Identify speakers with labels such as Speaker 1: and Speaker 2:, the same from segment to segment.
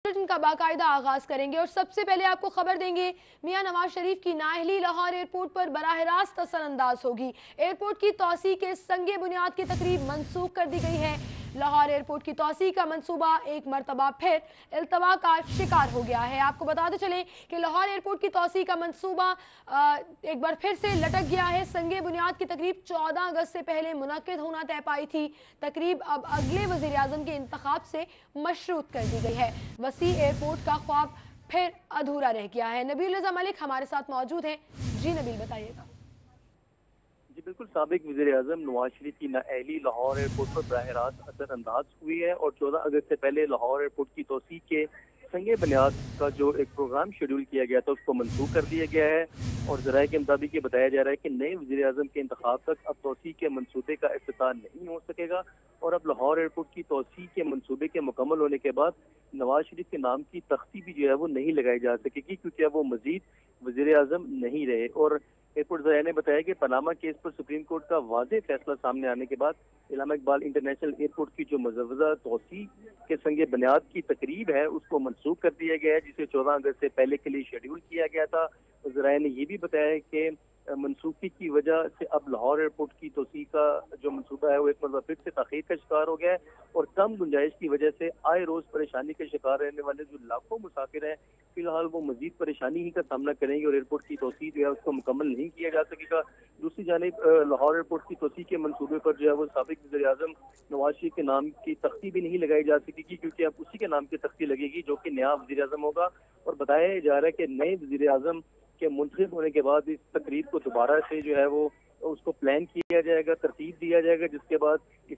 Speaker 1: का बाकायदा आगाज करेंगे और सबसे पहले आपको खबर देंगे मियां नवाज शरीफ की नाअहली लाहौर एयरपोर्ट पर बराह रास्त असरअंदाज होगी। एयरपोर्ट की तौसी के संगे बुनियाद की तकरीब मनसूख कर दी गई है। लाहौर एयरपोर्ट की तौसी का मंसूबा एक मरतबा फिर इल्तवा का शिकार हो गया है। आपको बताते चलें कि लाहौर एयरपोर्ट की तौसी का मंसूबा एक बार फिर से लटक गया है। संगे बुनियाद की तकरीब 14 अगस्त से पहले मुनक्किद होना तय पाई थी। तकरीब अब अगले वज़ीर आज़म के इंतखाब से मशरूत कर दी गई है। वसी एयरपोर्ट का ख्वाब फिर अधूरा रह गया है। नबील रज़ा मलिक हमारे साथ मौजूद हैं। जी नबील, बताइएगा।
Speaker 2: जी बिल्कुल, साबिक वज़ीर आज़म नवाज शरीफ की नाअहली लाहौर एयरपोर्ट पर बराह रास्त असरअंदाज हुई है और 14 अगस्त से पहले लाहौर एयरपोर्ट की तोसी के संगे बुनियाद का जो एक प्रोग्राम शेड्यूल किया गया था उसको मनसूख कर दिया गया है। और ज़राए के मुताबिक ये बताया जा रहा है कि नए वज़ीर आज़म के इंतखाब तक अब तोसी के मनसूबे का इफ्तिताह नहीं हो सकेगा और अब लाहौर एयरपोर्ट की तोसी के मनसूबे के मुकम्मल होने के बाद नवाज शरीफ के नाम की तख्ती भी जो है वो नहीं लगाई जा सकेगी, क्योंकि अब वो मजीद वज़ीर आज़म नहीं रहे। और एयरपोर्ट ज़राए ने बताया कि पनामा केस पर सुप्रीम कोर्ट का वाज़ेह फैसला सामने आने के बाद इलामा इकबाल इंटरनेशनल एयरपोर्ट की जो मुजव्वज़ा तोसी के संगे बुनियाद की तकरीब है उसको मनसूख कर दिया गया है, जिसे 14 अगस्त से पहले के लिए शेड्यूल किया गया था। ज़राए ने यह भी बताया कि मनसूखी की वजह से अब लाहौर एयरपोर्ट की तोसी का जो मनसूबा है वो एक मरतबा फिर से ताख़ीर का शिकार हो गया है और कम गुंजाइश की वजह से आए रोज परेशानी के शिकार रहने वाले जो लाखों मुसाफिर हैं फिलहाल वो मजीद परेशानी ही का सामना करेंगे और एयरपोर्ट की तोसी जो है उसको मुकम्मल नहीं किया जा सकेगा। दूसरी जानिब लाहौर एयरपोर्ट की तोसी के मनसूबे पर जो है वो साबिक वज़ीर आज़म नवाज शरीफ के नाम की तख्ती भी नहीं लगाई जा सकेगी, क्योंकि अब उसी के नाम की तख्ती लगेगी जो कि नया वज़ीर आज़म होगा। और बताया जा रहा है कि नए वज़ीर आज़म के मुंतखब होने के बाद इस तकरीब को दोबारा से जो है वो उसको प्लान किया जाएगा, तरतीब दिया जाएगा, जिसके बाद इस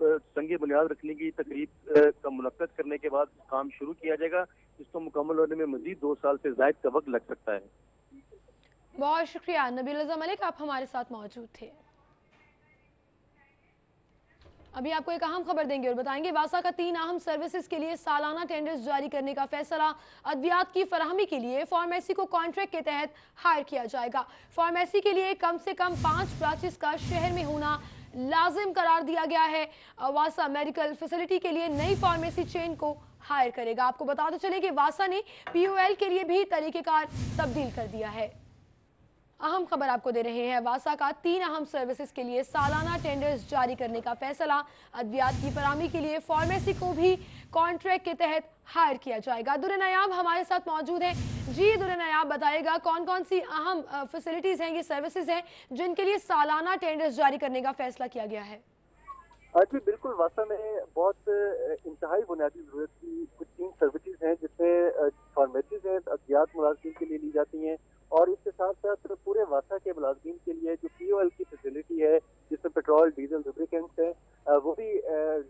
Speaker 2: संगे बुनियाद रखने की तकरीब का मुनक्कद करने के बाद काम शुरू किया जाएगा, जिसको मुकम्मल होने में मजीद 2 साल से ज़ायद का वक्त लग सकता है।
Speaker 1: बहुत शुक्रिया नबील रज़ा मलिक, आप हमारे साथ मौजूद थे। अभी आपको एक अहम खबर देंगे और बताएंगे वासा का 3 अहम सर्विसेज के लिए सालाना टेंडर्स जारी करने का फैसला। अद्वियात की फराहमी के लिए फार्मेसी को कॉन्ट्रैक्ट के तहत हायर किया जाएगा। फार्मेसी के लिए कम से कम 5 ब्रांचेस का शहर में होना लाजिम करार दिया गया है। वासा मेडिकल फैसिलिटी के लिए नई फार्मेसी चेन को हायर करेगा। आपको बताते चले कि वासा ने POL के लिए भी तरीकेकार तब्दील कर दिया है। अहम खबर आपको दे रहे हैं, वासा का 3 अहम सर्विसेज के लिए सालाना टेंडर्स जारी करने का फैसला। अद्वियात की फराहमी के लिए फार्मेसी को भी कॉन्ट्रैक्ट के तहत हायर किया जाएगा। दुर्र नायाब हमारे साथ मौजूद हैं। जी दुर्र नायाब, बताइएगा कौन कौन सी अहम फैसिलिटीज हैं, ये सर्विसेज हैं जिनके लिए सालाना टेंडर्स जारी करने का फैसला किया गया है?
Speaker 3: जी बिल्कुल, वासा में बहुत इंतहाई बुनियादी जरूरत की कुछ 3 सर्विसेज हैं, जिसमें फार्मेसीज हैं अद्वियात मुलाजिम के लिए ली जाती हैं और इसके साथ साथ पूरे वासा के मुलाजिम के लिए जो POL की फैसिलिटी है जिसमें पेट्रोल डीजल लुब्रिकेंट्स हैं वो भी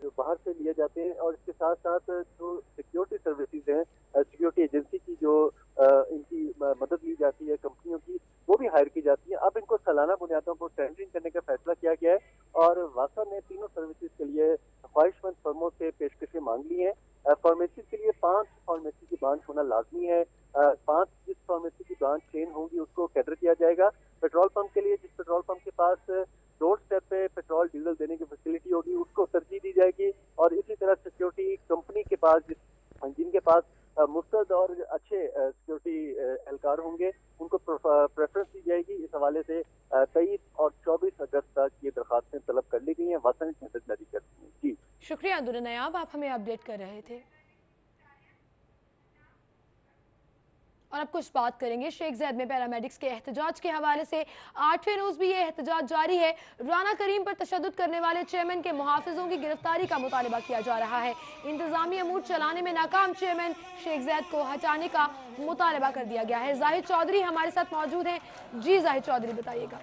Speaker 3: जो बाहर से लिए जाते हैं। और इसके साथ साथ जो सिक्योरिटी सर्विसेज हैं, सिक्योरिटी एजेंसी की जो इनकी मदद ली जाती है कंपनियों की, वो भी हायर की जाती है। अब इनको सालाना बुनियादों पर टेंडरिंग करने का फैसला किया गया है और वासा ने तीनों सर्विसेज के लिए ख्वाहिशमंद फर्मों से पेशकशें मांग ली हैं। फार्मेसी के लिए 5 फार्मेसी की ब्रांच होना लाजमी है। 5 जिस फार्मेसी की ब्रांच चेन होंगी उसको कैटर किया जाएगा। पेट्रोल पंप के लिए जिस पेट्रोल पंप के पास डोर स्टेप पे पेट्रोल डीजल देने की फैसिलिटी होगी उसको तरजीह दी जाएगी। और इसी तरह सिक्योरिटी कंपनी के पास जिनके पास मुस्तद और अच्छे सिक्योरिटी एहलकार होंगे उनको प्रेफरेंस दी जाएगी। इस हवाले से 23 और 24 अगस्त तक ये दरखास्तें तलब कर ली गई हैं। वासा ने टेंडर जारी कर दी है। जी
Speaker 1: शुक्रिया दुर्र नायाब, आप हमें अपडेट कर रहे थे। और अब कुछ बात करेंगे शेख ज़ैद में पैरामेडिक्स के एहतजाज के हवाले से। 8वें रोज भी ये एहतजाज जारी है। राना करीम पर तशद्दुद करने वाले चेयरमैन के मुहाफिजों की गिरफ्तारी का मुतालबा किया जा रहा है। इंतजामी अमूर चलाने में नाकाम चेयरमैन शेख ज़ैद को हटाने का मुतालबा कर दिया गया है। जाहिद चौधरी हमारे साथ मौजूद हैं। जी जाहिद चौधरी, बताइएगा।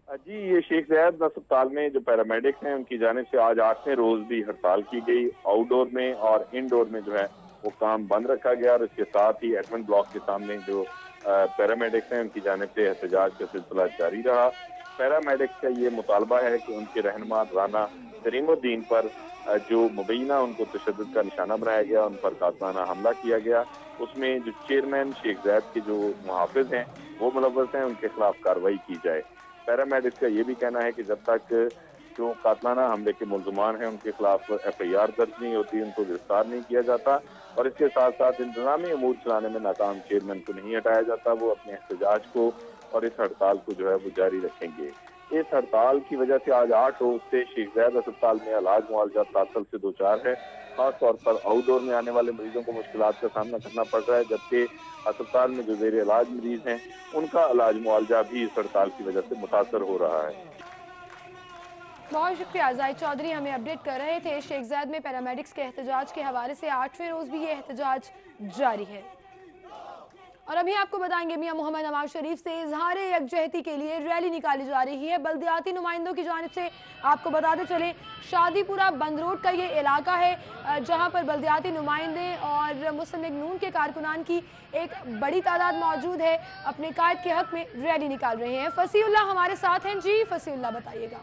Speaker 4: जी, ये शेख ज़ैद अस्पताल में जो पैरामेडिक्स हैं उनकी जानिब से आज 8वें रोज भी हड़ताल की गई। आउटडोर में और इनडोर में जो है वो काम बंद रखा गया और इसके साथ ही एडमिन ब्लॉक के सामने जो पैरामेडिक्स हैं उनकी जानिब से एहतजाज का सिलसिला जारी रहा। पैरामेडिक्स का ये मुतालबा है कि उनके रहनुमा राना करीमुद्दीन पर जो मुबैना उनको तशद्दुद का निशाना बनाया गया, उन पर कातलाना हमला किया गया, उसमें जो चेयरमैन शेख ज़ैद के जो मुहाफिज हैं वो मुलव्वस हैं, उनके खिलाफ कार्रवाई की जाए। पैरामेडिक्स का ये भी कहना है कि जब तक जो कातलाना हमले के मुलजमान हैं उनके खिलाफ FIR दर्ज नहीं होती, उनको गिरफ्तार नहीं किया जाता और इसके साथ साथ इंतजामी अमूर चलाने में नाकाम चेयरमैन को नहीं हटाया जाता। वो अपने एहतजाज को और इस हड़ताल को जो है वो जारी रखेंगे। इस हड़ताल की वजह से आज 8 रोज से शेख ज़ायद अस्पताल में इलाज मुआवजा तातल से 2-4 है। खास तौर पर आउटडोर में आने वाले मरीजों को मुश्किलात का सामना करना पड़ रहा है, जबकि अस्पताल में जो ज़ेर इलाज मरीज हैं उनका इलाज मुआवजा भी इस हड़ताल की वजह से मुतासर हो रहा है।
Speaker 1: बहुत शुक्रिया जाहिद चौधरी, हमें अपडेट कर रहे थे। शेख ज़ायद में पैरामेडिक्स के एहतजाज के हवाले से 8वें रोज भी ये एहतजाज जारी है। और अभी आपको बताएंगे मियां मोहम्मद नवाज शरीफ से इजहार यकजहती के लिए रैली निकाली जा रही है। बल्दियाती नुमाइंदों की जानिब से आपको बताते चले, शादीपुरा बंद रोड का ये इलाका है जहां पर बल्दियाती नुमाइंदे और मुस्लिम लीग नून के कारकुनान की एक बड़ी तादाद मौजूद है, अपने कायद के हक में रैली निकाल रहे हैं। फसीउल्लाह हमारे साथ हैं। जी फसीउल्लाह, बताइएगा।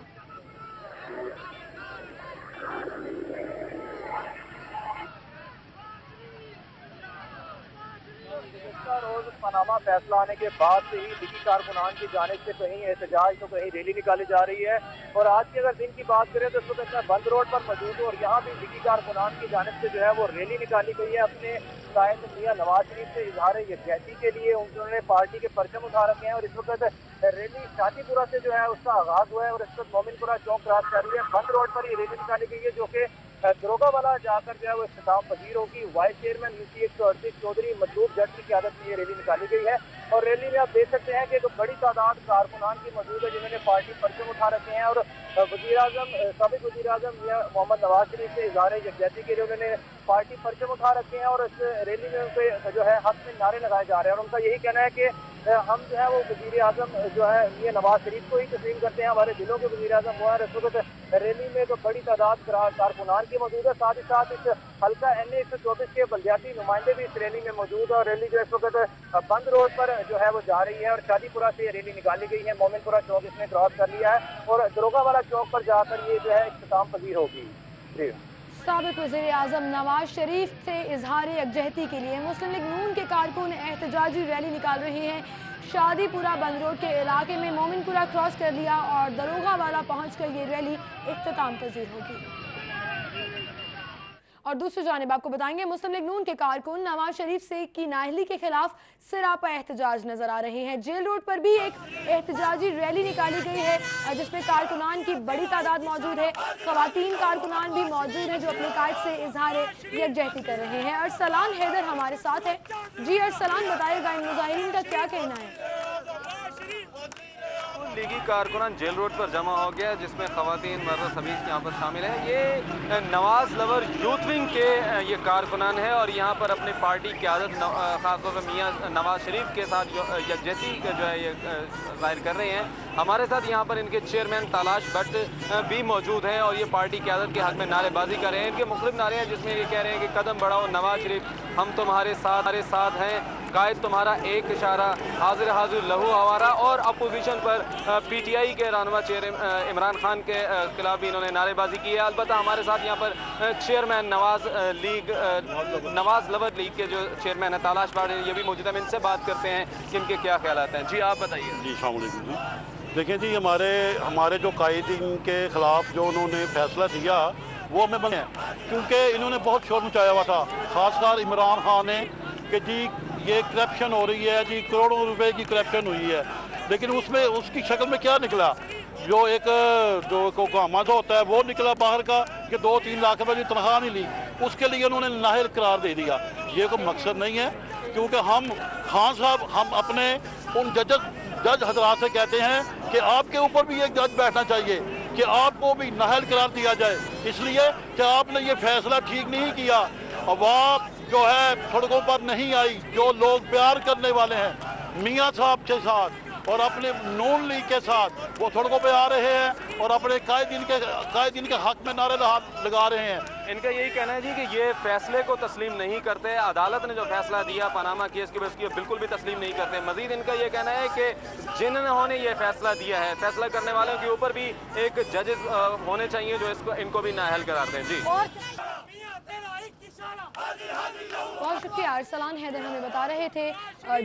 Speaker 3: रोज पनामा फैसला आने के बाद से ही लीगी कारकुनान की जानिब से कहीं एहतजाज तो कहीं रैली निकाली जा रही है। और आज की अगर दिन की बात करें तो इस वक्त मैं बंद रोड पर मौजूद हूँ और यहाँ भी लीगी कारकुनान की जानिब से जो है वो रैली निकाली गई है। अपने कायद मियां नवाज शरीफ से इजहार यकजहती के लिए उन्होंने पार्टी के परचम उठा रखे हैं और इस वक्त रैली शादीपुरा से जो है उसका आगाज हुआ है और इस वक्त मोमिनपुरा चौक क्रॉस कर रही है। बंद रोड पर ये रैली निकाली गई है जो कि दरोगा वाला जाकर जो है वो इख्तिताम पजीर होगी। वाइस चेयरमैन UC 138 चौधरी मतलूब जट की क़यादत में ये रैली निकाली गई है और रैली में आप देख सकते हैं कि एक बड़ी तादाद कारकुनान की मौजूद है जिन्होंने पार्टी परचम उठा रखे हैं और साबिक़ वज़ीर आज़म मियां मोहम्मद नवाज शरीफ से इजहार यकजहती के लिए उन्होंने पार्टी परचम उठा रखे हैं और इस रैली में उनके जो है हक में नारे लगाए जा रहे हैं और उनका यही कहना है कि हम जो है वो वज़ीर आज़म जो है मियां नवाज शरीफ को ही तस्लीम करते हैं, हमारे दिलों के वज़ीर आज़म वो है। इस वक्त रैली में एक बड़ी तादाद कारकुनान की मौजूद है, साथ ही साथ इस हल्का NA 124 के बल्दियाती नुमाइंदे भी इस रैली में मौजूद है और रैली जो इस वक्त बंद रोड पर जो है वो जा रही है और शादीपुरा से ये रैली निकाली गई है। मोमिनपुरा चौक इसने क्रॉस कर लिया है और दरोगा वाला चौक पर जाकर ये जो है इख्तिताम पजीर होगी। जी
Speaker 1: साबिक़ वज़ीर आज़म नवाज शरीफ से इजहार यकजहती के लिए मुस्लिम लीग नून के कारकुन एहतजाजी रैली निकाल रहे हैं। शादीपुरा बंद रोड के इलाके में मोमिनपुरा क्रॉस कर लिया और दरोगा वाला पहुंचकर ये रैली इख्तिताम पजीर होगी। और दूसरी जानिब आपको बताएंगे मुस्लिम लीग नून के कारकुन नवाज शरीफ से की नाअहली के खिलाफ सिरापा एहतजाज नजर आ रहे हैं। जेल रोड पर भी एक एहतजाजी रैली निकाली गई है जिसमें कारकुनान की बड़ी तादाद मौजूद है। खवातीन कारकुनान भी मौजूद हैं जो अपने कायद से इजहार यकजहती कर रहे हैं। अरसलान हैदर हमारे साथ है। जी अरसलान, बताइएगा इन मुजाहिरीन का क्या कहना है?
Speaker 5: लीगी कारकुनान जेल रोड पर जमा हो गया जिसमें खवातीन मर्द समीज यहाँ पर शामिल है। ये नवाज लवर यूथ विंग के ये कारकुनान है और यहाँ पर अपनी पार्टी क़यादत खासतौर पर मियां नवाज शरीफ के साथ यकजहती जो है ये जाहिर कर रहे हैं। हमारे साथ यहाँ पर इनके चेयरमैन तलाश भट्ट भी मौजूद हैं और ये पार्टी क़यादत के हक में नारेबाजी कर रहे हैं। इनके मुख्तलिफ नारे हैं जिसमें ये कह रहे हैं कि कदम बढ़ाओ नवाज शरीफ, हम तुम्हारे साथ हैं, कायद तुम्हारा एक इशारा, हाजिर हाजिर लहू हवारा। और अपोजिशन पर PTI के रहनुमा इमरान खान के खिलाफ भी इन्होंने नारेबाजी की है। अलबत्ता हमारे साथ यहाँ पर चेयरमैन नवाज लवर लीग के जो चेयरमैन है तलाश भट्ट, ये भी मौजूद है। इनसे बात करते हैं कि इनके क्या ख्यालात हैं। जी आप बताइए।
Speaker 6: जी अस्सलाम वालेकुम। जी देखिए जी, हमारे जो कायदीन के ख़िलाफ़ जो उन्होंने फैसला दिया वो हमें बने, क्योंकि इन्होंने बहुत शोर मचाया हुआ था, ख़ासकर इमरान खान ने कि जी ये करप्शन हो रही है, जी करोड़ों रुपए की करप्शन हुई है। लेकिन उसमें उसकी शक्ल में क्या निकला, जो एक जो कोकामा जो होता है वो निकला बाहर का कि 2-3 लाख रुपए की तनख्वाह नहीं ली, उसके लिए उन्होंने नाहिल करार दे दिया। ये कोई मकसद नहीं है, क्योंकि हम खान साहब हम अपने उन जज हजरात से कहते हैं कि आपके ऊपर भी एक जज बैठना चाहिए कि आपको भी नाहिल करार दिया जाए, इसलिए कि आपने ये फैसला ठीक नहीं किया। अवाम जो है सड़कों पर नहीं आई, जो लोग प्यार करने वाले हैं मियां साहब के साथ और अपने नून लीग के साथ, वो सड़कों पे आ रहे हैं और अपने कायदीन के हक में नारे लगा रहे हैं।
Speaker 5: इनका यही कहना है जी कि ये फैसले को तस्लीम नहीं करते। अदालत ने जो फैसला दिया पनामा केस की उसकी बिल्कुल भी तस्लीम नहीं करते। मजीद इनका ये कहना है कि जिन्होंने ये फैसला दिया है, फैसला करने वालों के ऊपर भी एक जजेस होने चाहिए जो इनको भी नाअहल करार दें। जी
Speaker 1: बहुत शुक्रिया। अरसलान हैदर हमें बता रहे थे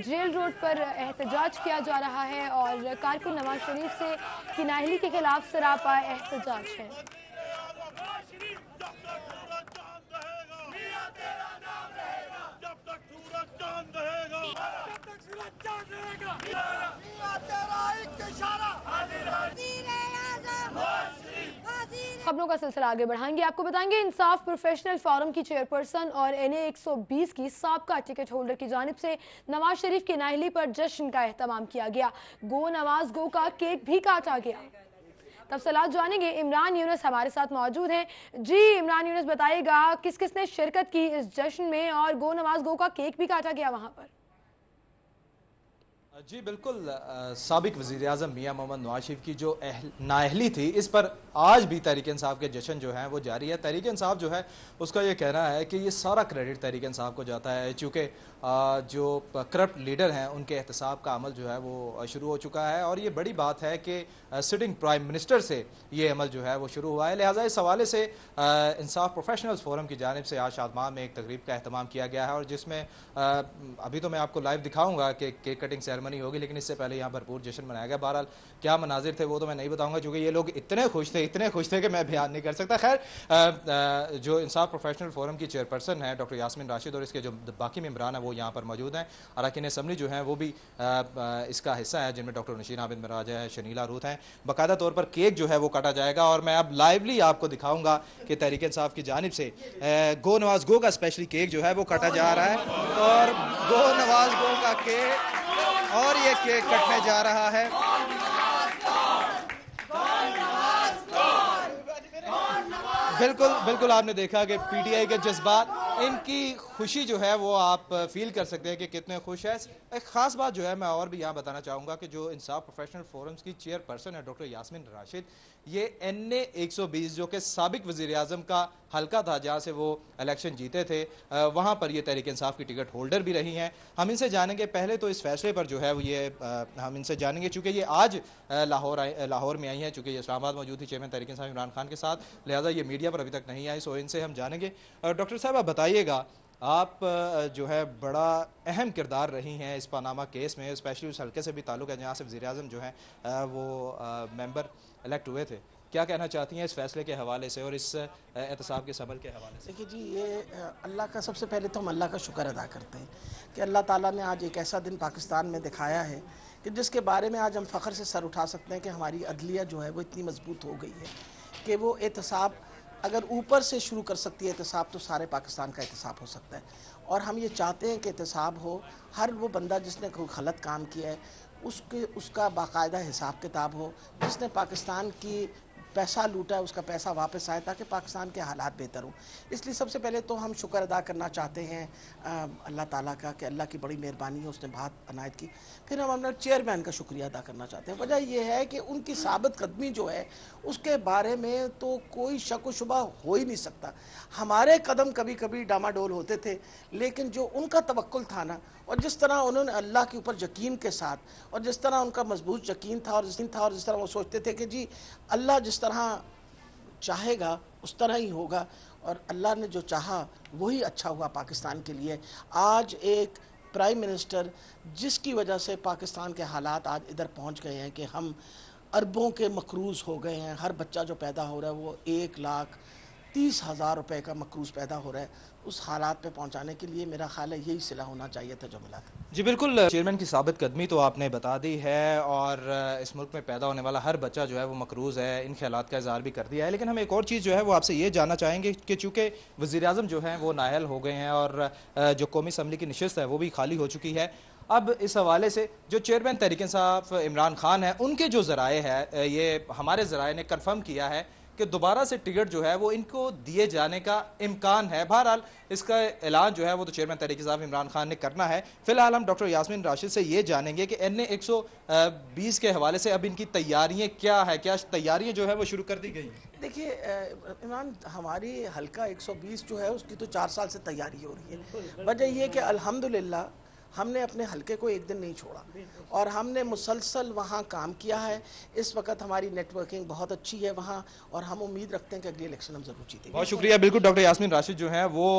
Speaker 1: जेल रोड पर एहतजाज किया जा रहा है और कारकुन नवाज शरीफ से की नाअहली के खिलाफ सरापा एहतजाज है। खबरों का सिलसिला आगे बढ़ाएंगे। आपको बताएंगे इंसाफ प्रोफेशनल फोरम की चेयरपर्सन और NA 120 की साबका टिकट होल्डर की जानिब से नवाज शरीफ की नाअहली पर जश्न का एहतमाम किया गया। गो नवाज गो का केक भी काटा गया। तफसीलात जानेंगे। इमरान यूनुस हमारे साथ मौजूद हैं। जी इमरान यूनुस, बताइएगा किस किस ने शिरकत की इस जश्न में और गो नवाज गो का केक भी काटा गया वहाँ पर?
Speaker 7: जी बिल्कुल, साबिक वज़ीर आज़म मियां मोहम्मद नवाज शरीफ की जो नाअहली थी, इस पर आज भी तहरीक इंसाफ के जश्न जो हैं वो जारी है। तहरीक इंसाफ जो है उसका ये कहना है कि ये सारा क्रेडिट तहरीक इंसाफ को जाता है, चूँकि जो करप्ट लीडर हैं उनके एहतसाब का अमल जो है वो शुरू हो चुका है और ये बड़ी बात है कि सिटिंग प्राइम मिनिस्टर से ये अमल जो है वो शुरू हुआ है। लिहाजा इस हवाले से इंसाफ प्रोफेशनल्स फोरम की जानिब से आज शादमार में एक तकरीब का अहतमाम किया गया है और जिसमें अभी तो मैं आपको लाइव दिखाऊंगा कि केक कटिंग सेरेमनी होगी, लेकिन इससे पहले यहाँ भरपूर जश्न मनाया गया। बहरहाल क्या मनाजिर थे वो तो मैं नहीं बताऊंगा, क्योंकि ये लोग इतने खुश थे कि मैं बयान नहीं कर सकता। खैर, जो इंसाफ प्रोफेशनल फोरम की चेयरपर्सन है डॉक्टर यास्मीन राशिद और इसके जो बाकी मेंबरान हैं वो यहाँ पर मौजूद हैं। अरकान असम्बली जो हैं वो भी इसका हिस्सा है, जिनमें डॉक्टर नशीन आबिद मिराज है, शनीला रूथ हैं। बाकायदा तौर पर केक जो है वो काटा जाएगा और मैं अब लाइवली आपको दिखाऊंगा कि तहरीक इंसाफ की जानिब से गो नवाज गो का स्पेशली केक जो है वो काटा जा रहा है और गो नवाज गो का केक और ये केक कटने जा रहा है। बिल्कुल आपने देखा कि PTI के जज्बात, इनकी खुशी जो है वो आप फील कर सकते हैं कि कितने खुश है। एक ख़ास बात जो है मैं और भी यहाँ बताना चाहूँगा कि जो इंसाफ प्रोफेशनल फोरम्स की चेयरपर्सन है डॉक्टर यास्मीन राशिद, ये NA 120 जो कि साबिक वज़ीर आज़म का हल्का था जहाँ से वो इलेक्शन जीते थे, वहाँ पर ये तहरीक इंसाफ की टिकट होल्डर भी रही हैं। हम इनसे जानेंगे पहले तो इस फैसले पर जो है वो ये हम इनसे जानेंगे, चूँकि ये आज लाहौर में आई हैं, चूँकि इस्लामाबाद मौजूद थी चेयरमैन तहरीक इंसाफ इमरान खान के साथ, लिहाजा ये मीडिया पर अभी तक नहीं आई, सो इनसे हम जानेंगे। डॉक्टर साहब आप बताइएगा, आप जो है बड़ा अहम किरदार रही हैं इस पनामा केस में, स्पेशली उस हल्के से भी ताल्लुक़ है जहाँ से वज़ीर आज़म जो है वो मेंबर इलेक्ट हुए थे। क्या कहना चाहती हैं इस फैसले के हवाले से और इस एहतसाब के सबल के हवाले से?
Speaker 8: देखिए जी, ये अल्लाह का, सबसे पहले तो हम अल्लाह का शुक्र अदा करते हैं कि अल्लाह ताला ने आज एक ऐसा दिन पाकिस्तान में दिखाया है कि जिसके बारे में आज हम फ़ख्र से सर उठा सकते हैं कि हमारी अदलिया जो है वो इतनी मजबूत हो गई है कि वो एहतसाब अगर ऊपर से शुरू कर सकती है एहतसाब, तो सारे पाकिस्तान का एहतसाब हो सकता है। और हम ये चाहते हैं कि एहतसाब हो, हर वो बंदा जिसने कोई गलत काम किया है उसका बाकायदा हिसाब किताब हो, जिसने पाकिस्तान की पैसा लूटा है उसका पैसा वापस आए ताकि पाकिस्तान के हालात बेहतर हों। इसलिए सबसे पहले तो हम शुक्र अदा करना चाहते हैं अल्लाह ताला का कि अल्लाह की बड़ी मेहरबानी है, उसने बात अनायत की। फिर हम अपने चेयरमैन का शुक्रिया अदा करना चाहते हैं। वजह यह है कि उनकी साबित कदमी जो है उसके बारे में तो कोई शक व शुबा हो ही नहीं सकता। हमारे कदम कभी कभी डामाडोल होते थे, लेकिन जो उनका तवक्कुल था ना, और जिस तरह उन्होंने अल्लाह के ऊपर यकीन के साथ, और जिस तरह उनका मजबूत यकीन था और जिस तरह वो सोचते थे कि जी अल्लाह जिस तरह चाहेगा उस तरह ही होगा, और अल्लाह ने जो चाहा वही अच्छा हुआ पाकिस्तान के लिए। आज एक प्राइम मिनिस्टर जिसकी वजह से पाकिस्तान के हालात आज इधर पहुंच गए हैं कि हम अरबों के मकरूज़ हो गए हैं। हर बच्चा जो पैदा हो रहा है वो 1,30,000 रुपए का मकरूज़ पैदा हो रहा है। उस हालात पे पहुंचाने के लिए मेरा ख्याल है यही सिला होना चाहिए था जो मिला था।
Speaker 7: जी बिल्कुल, चेयरमैन की साबित कदमी तो आपने बता दी है और इस मुल्क में पैदा होने वाला हर बच्चा जो है वो मकरूज़ है, इन ख्यालात का इज़हार भी कर दिया है। लेकिन हम एक और चीज़ जो है वो आपसे ये जानना चाहेंगे कि चूँकि वज़ीर आज़म जो हैं वो नाअहल हो गए हैं और जो कौमी असम्बली की नशिस्त है वो भी खाली हो चुकी है, अब इस हवाले से जो चेयरमैन तहरीक इंसाफ इमरान खान है उनके जो ज़राए है, ये हमारे ज़राए ने कन्फर्म किया है कि दोबारा से टिकट जो है वो इनको दिए जाने का इम्कान है। बहरहाल इसका ऐलान जो है वो तो चेयरमैन तहरीक इंसाफ इमरान खान ने करना है। फिलहाल हम डॉक्टर यास्मीन राशिद से ये जानेंगे कि NA 120 के हवाले से अब इनकी तैयारियां क्या है, क्या तैयारियां जो है वो शुरू कर दी गई हैं?
Speaker 8: देखिए इमरान, हमारी हल्का 120 जो है उसकी तो 4 साल से तैयारी हो रही है। वजह यह कि अल्हम्दुलिल्लाह हमने अपने हलके को एक दिन नहीं छोड़ा और हमने मुसलसल वहाँ काम किया है। इस वक्त हमारी नेटवर्किंग बहुत अच्छी है वहाँ और हम उम्मीद रखते हैं कि अगली इलेक्शन हम जरूर जीतेंगे।
Speaker 7: बहुत शुक्रिया। बिल्कुल डॉक्टर यास्मीन राशिद जो हैं वो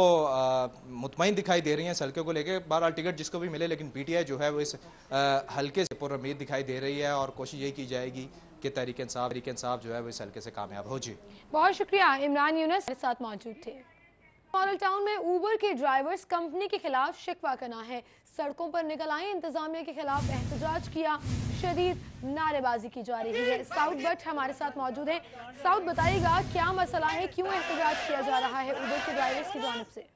Speaker 7: मुतमईन दिखाई दे रही हैं हल्के को लेकर। बहरहाल टिकट जिसको भी मिले, लेकिन पीटीआई जो है वो इस हल्के से पुरुम्मीद दिखाई दे रही है और कोशिश यही की जाएगी कि तहरीक इंसाफ जो है वो इस हल्के से कामयाब हो। जी
Speaker 1: बहुत शुक्रिया। इमरान यूनुस हमारे साथ मौजूद थे। मॉडल टाउन में ऊबर के ड्राइवर्स कंपनी के खिलाफ शिकवा करना है, सड़कों पर निकल आए, इंतजामिया के खिलाफ एहतजाज किया, शदीद नारेबाजी की जा रही है। साउथ भट्ट हमारे साथ मौजूद हैं। साउथ बताइएगा क्या मसला है, क्यों एहतजाज किया जा रहा है ऊबर के ड्राइवर्स की जानिब से?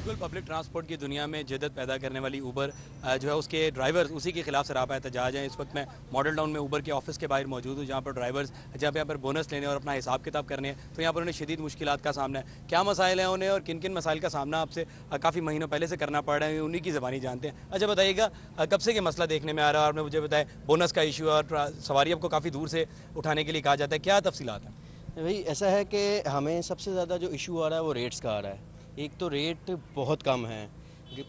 Speaker 9: बिल्कुल पब्लिक ट्रांसपोर्ट की दुनिया में जदत पैदा करने वाली ऊबर जो है उसके ड्राइवर्स उसी के खिलाफ सरापा एहतजाज हैं। इस वक्त मैं मॉडल टाउन में ऊबर के ऑफिस के बाहर मौजूद हूँ, जहाँ पर ड्राइवर्स जब यहाँ पर बोनस लेने और अपना हिसाब किताब करने हैं तो यहाँ पर उन्हें शदीद मुश्किलात का सामना है। क्या मसाइल हैं उन्हें और किन किन मसाइल का सामना आपसे काफ़ी महीनों पहले से करना पड़ रहा है, उन्हीं की ज़बानी जानते हैं। अच्छा बताइएगा कब से ये मसला देखने में आ रहा है? और मुझे बताएं बोनस का इशू और सवारी आपको काफ़ी दूर से उठाने के लिए कहा जाता है, क्या तफसीलात हैं?
Speaker 10: भाई ऐसा है कि हमें सबसे ज़्यादा जो इशू आ रहा है वो रेट्स का आ रहा है। एक तो रेट बहुत कम है,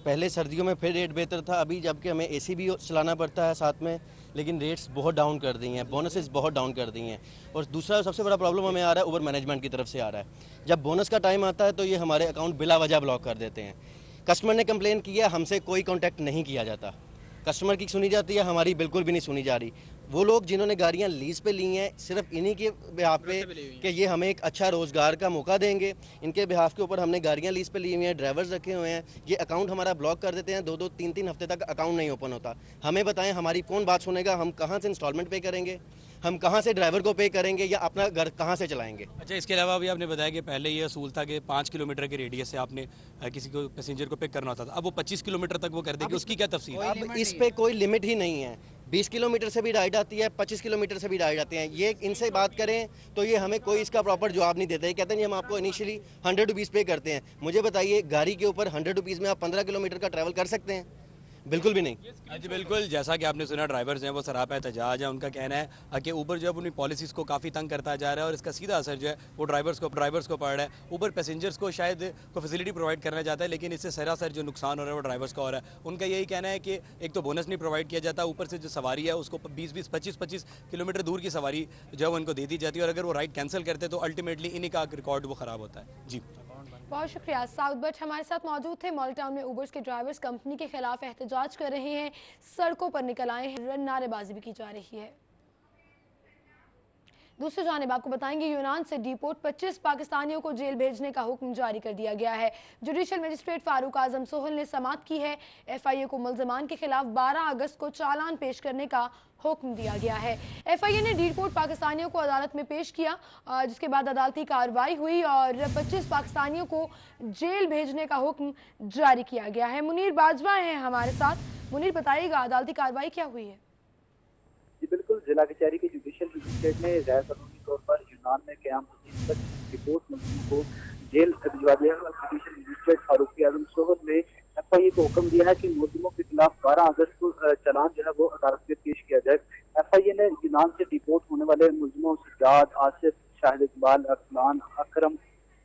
Speaker 10: पहले सर्दियों में फिर रेट बेहतर था, अभी जबकि हमें एसी भी चलाना पड़ता है साथ में, लेकिन रेट्स बहुत डाउन कर दी हैं, बोनसेस बहुत डाउन कर दी हैं। और दूसरा सबसे बड़ा प्रॉब्लम हमें आ रहा है ऊबर मैनेजमेंट की तरफ से आ रहा है। जब बोनस का टाइम आता है तो ये हमारे अकाउंट बिला वजह ब्लॉक कर देते हैं। कस्टमर ने कंप्लेन किया, हमसे कोई कॉन्टैक्ट नहीं किया जाता, कस्टमर की सुनी जाती है, हमारी बिल्कुल भी नहीं सुनी जा रही। वो लोग जिन्होंने गाड़ियाँ लीज पे ली हैं सिर्फ इन्हीं के बिहाफ पे कि ये हमें एक अच्छा रोज़गार का मौका देंगे, इनके बिहाफ के ऊपर हमने गाड़ियाँ लीज पे ली हुई हैं, ड्राइवर्स रखे हुए हैं, ये अकाउंट हमारा ब्लॉक कर देते हैं। 2-2, 3-3 हफ्ते तक अकाउंट नहीं ओपन होता। हमें बताएं हमारी कौन बात सुनेगा? हम कहाँ से इंस्टॉलमेंट पे करेंगे? हम कहाँ से ड्राइवर को पे करेंगे या अपना घर कहाँ से चलाएंगे?
Speaker 9: अच्छा, इसके अलावा भी आपने बताया कि पहले ये असूल था कि 5 किलोमीटर के रेडियस से आपने किसी को पैसेंजर को पिक करना होता था, अब वो 25 किलोमीटर तक वो कर देगी, उसकी क्या तफसील?
Speaker 10: अब इस पे कोई लिमिट ही नहीं है। 20 किलोमीटर से भी राइड आती है, 25 किलोमीटर से भी राइड आते हैं। ये इनसे बात करें तो ये हमें कोई इसका प्रॉपर जवाब नहीं देते। ये कहते हैं हम आपको इनिशियली 100 रुपीज़ पे करते हैं। मुझे बताइए गाड़ी के ऊपर 100 रुपीज़ में आप 15 किलोमीटर का ट्रैवल कर सकते हैं? बिल्कुल भी नहीं।
Speaker 9: जी बिल्कुल, जैसा कि आपने सुना ड्राइवर्स हैं वो सरापा एहतजाज है। उनका कहना है कि ऊबर जो है अपनी पॉलिसीज़ को काफ़ी तंग करता जा रहा है और इसका सीधा असर जो है वो ड्राइवर्स को पड़ रहा है। ऊबर पैसेंजर्स को शायद कोई फैसिलिटी प्रोवाइड करना चाहता है, लेकिन इससे सरासर जो नुकसान हो रहा है वो ड्राइवर्स का हो रहा है। उनका यही कहना है कि एक तो बोनस नहीं प्रोवाइड किया जाता, ऊपर से जो सवारी है उसको 20-20, 25-25 किलोमीटर दूर की सवारी जो है वो उनको दे दी जाती है, और अगर वो राइड कैंसिल करते तो अल्टीमेटली इन्हीं का रिकॉर्ड वो ख़राब होता है। जी
Speaker 1: बहुत शुक्रिया। साउथ भट्ट हमारे साथ मौजूद थे। मॉडल टाउन में ऊबर्स के ड्राइवर्स कंपनी के खिलाफ एहतजाज कर रहे हैं, सड़कों पर निकल आए हैं, नारेबाजी भी की जा रही है। दूसरी जानिब आपको बताएंगे यूनान से डिपोर्ट 25 पाकिस्तानियों को जेल भेजने का हुक्म जारी कर दिया गया है। जुडिशल मजिस्ट्रेट फारूक आजम सोहल ने समाअत की है। FIA को मुल्ज़िमान के खिलाफ 12 अगस्त को चालान पेश करने का हुक्म दिया गया है। FIA ने डिपोर्ट पाकिस्तानियों को अदालत में पेश किया, जिसके बाद अदालती कार्रवाई हुई और 25 पाकिस्तानियों को जेल भेजने का हुक्म जारी किया गया है। मुनीर बाजवा हैं हमारे साथ। मुनीर बताइएगा अदालती कार्रवाई क्या हुई है?
Speaker 3: जी बिल्कुल, जिला कचहरी के जुडिशल मजिस्ट्रेट ने गैर कानूनी तौर पर यूनान में क़याम रिपोर्ट मुल्ज़िमों को जेल भिजवा दिया। जुडिशल मजिस्ट्रेट फारूक आजम सोहल ने FIA को हुक्म दिया है कि मुल्ज़िमों के खिलाफ 12 अगस्त को चालान जो है वो अदालत में पेश किया जाए। FIA ने यूनान से डिपोर्ट होने वाले मुल्ज़िमों सज्जाद, आसिफ, शाहिद इकबाल, अरसलान, अकरम,